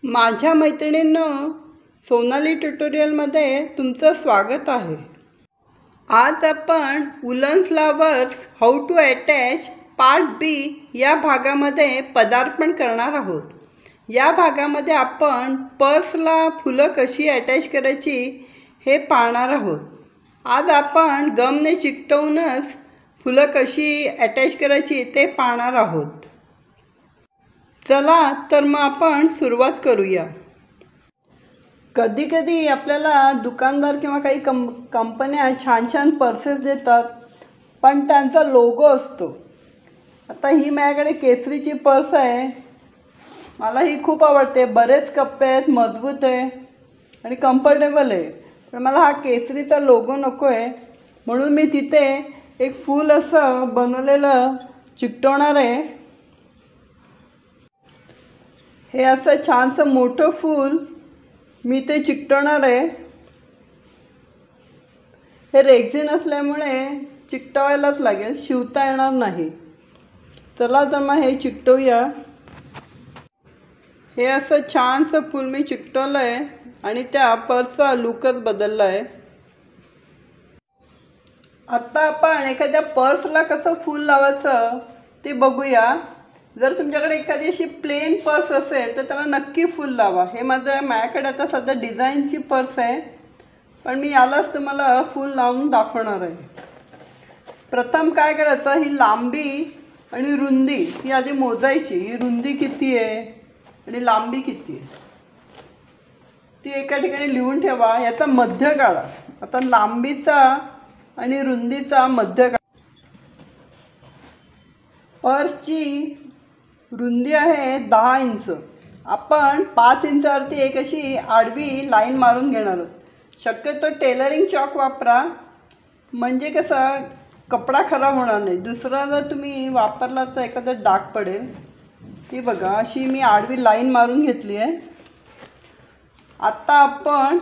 माझ्या मैत्रिणींनो, सोनाली ट्युटोरियलमध्ये तुमचं स्वागत आहे। आज आपण woollen flowers how to attach part B या भागामध्ये पदार्पण करणार आहोत। या भागामध्ये आपण पर्सला फुलं कशी अटॅच करायची हे पाहणार आहोत। आज आपण गमने चिकटवूनच फुलं कशी अटॅच करायची ते पाहणार आहोत। चला तर मग आपण सुरुवात करूया। कधी कधी आपल्याला दुकानदार किंवा काही कंपन्या छान छान पर्सेस देतात, पण त्यांचा लोगो असतो। आता ही माझ्याकडे केसरीची पर्स आहे, मला ही खूप आवडते। बरेच कप्पे आहेत, मजबूत आहे आणि कम्फर्टेबल आहे। पण मला हा केसरीचा लोगो नको आहे, म्हणून मी तिथे एक फूल असं बनवलेलं चिकटवणार आहे। हे असं छानसं मोठं फूल मी ते चिकटवणार आहे। हे रेक्झिन असल्यामुळे चिकटवायलाच लागेल, शिवता येणार नाही। चला तर मग हे चिकटवूया। हे असं छानसं फूल मी चिकटवलं आहे आणि त्या पर्सचा लुकच बदलला आहे। आता आपण एखाद्या पर्सला कसं फूल लावायचं ते बघूया। जर तुमच्याकडे एखादी अशी प्लेन पर्स असेल तर त्याला नक्की फूल लावा। हे माझ्याकडे आता सध्या डिझाईनची पर्स आहे, पण मी यालाच तुम्हाला फूल लावून दाखवणार आहे। प्रथम काय करायचं, ही लांबी आणि रुंदी ही आधी मोजायची। ही रुंदी किती आहे आणि लांबी किती आहे ती एका ठिकाणी लिहून ठेवा। याचा मध्य काढा। आता लांबीचा आणि रुंदीचा मध्य काढा। पर्सची रुंदी आहे 10 इंच। आपण 5 इंचावरती एक अशी आडवी लाईन मारून घेणार आहोत। शक्यतो टेलरिंग चॉक वापरा, म्हणजे कसं कपडा खराब होणार नाही। दुसरा जर तुम्ही वापरला तर एखादा डाग पडेल। ती बघा, अशी मी आडवी लाईन मारून घेतली आहे। आता आपण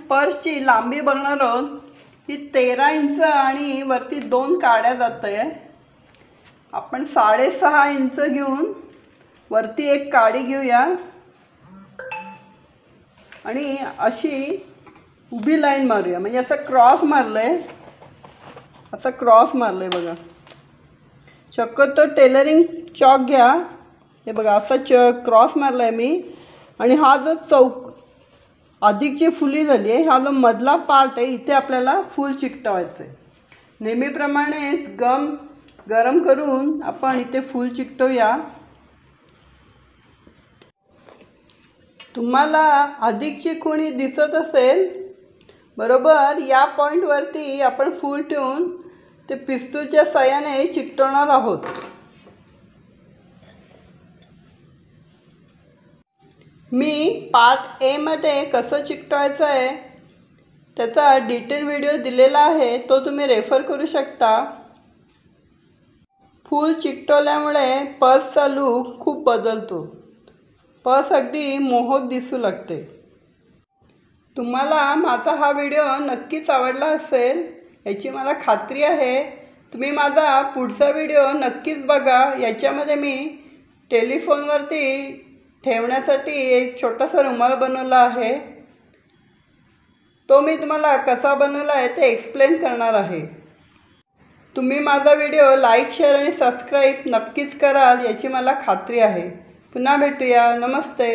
पर्सची लांबी बघणार आहोत। ही 13 इंच आणि वरती 2 काड्या जात आहे। आपण 6.5 इंच घेऊन वरती एक काडी घेऊया आणि अशी उभी लाईन मारूया। म्हणजे असं क्रॉस मारलंय, असं क्रॉस मारलंय बघा। शक्यतो टेलरिंग चॉक घ्या। हे बघा, असं क्रॉस मारलाय मी। आणि हा जो अधिकची फुली झाली आहे, हा जो मधला पार्ट आहे, इथे आपल्याला फूल चिकटवायचं आहे। नेहमीप्रमाणेच गम गरम करून आपण इथे फूल चिकटवूया। तुम्हाला अधिकची खुणी दिसत असेल बरोबर, या पॉईंटवरती आपण फूल ठेवून ते पिस्तूलच्या साहाय्याने चिकटवणार आहोत। मी पार्ट ए मध्ये कसं चिकटवायचं आहे त्याचा डिटेल व्हिडिओ दिलेला आहे, तो तुम्ही रेफर करू शकता। फूल चिकटवल्यामुळे पर्सचा लूक खूप बदलतो। पर्स अगदी मोहक दिसू लागते। तुम्हाला माझा हा व्हिडिओ नक्कीच आवडला असेल याची मला खात्री आहे। तुम्ही माझा पुढचा व्हिडिओ नक्कीच बघा। याच्यामध्ये मी टेलिफोनवरती ठेवण्यासाठी एक छोटासा रुमाल बनवला आहे, तो मी तुम्हाला कसा बनवला आहे ते एक्सप्लेन करणार आहे। तुम्ही माझा व्हिडिओ लाईक, शेअर आणि सबस्क्राईब नक्कीच कराल याची मला खात्री आहे। पुन्हा भेटूया। नमस्ते।